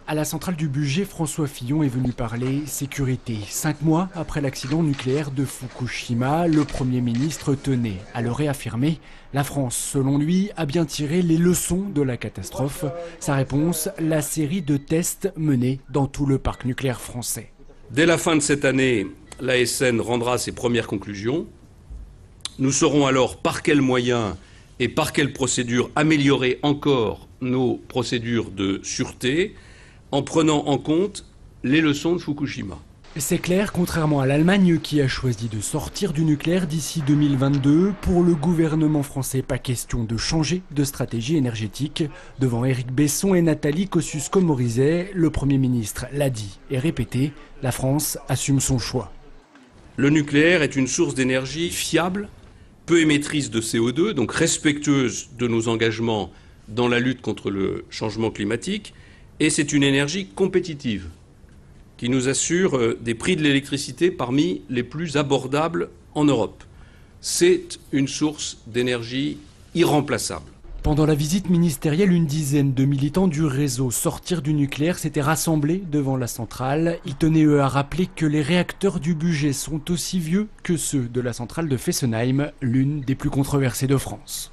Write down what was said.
À la centrale du budget, François Fillon est venu parler sécurité. 5 mois après l'accident nucléaire de Fukushima, le Premier ministre tenait à le réaffirmer. La France, selon lui, a bien tiré les leçons de la catastrophe. Sa réponse, la série de tests menés dans tout le parc nucléaire français. Dès la fin de cette année, l'ASN rendra ses premières conclusions. Nous saurons alors par quels moyens et par quelles procédures améliorer encore nos procédures de sûreté, en prenant en compte les leçons de Fukushima. C'est clair, contrairement à l'Allemagne qui a choisi de sortir du nucléaire d'ici 2022, pour le gouvernement français, pas question de changer de stratégie énergétique. Devant Éric Besson et Nathalie Kosciusko-Morizet, le Premier ministre l'a dit et répété, la France assume son choix. Le nucléaire est une source d'énergie fiable, peu émettrice de CO2, donc respectueuse de nos engagements dans la lutte contre le changement climatique, et c'est une énergie compétitive qui nous assure des prix de l'électricité parmi les plus abordables en Europe. C'est une source d'énergie irremplaçable. Pendant la visite ministérielle, une dizaine de militants du réseau Sortir du nucléaire s'étaient rassemblés devant la centrale. Ils tenaient eux à rappeler que les réacteurs du budget sont aussi vieux que ceux de la centrale de Fessenheim, l'une des plus controversées de France.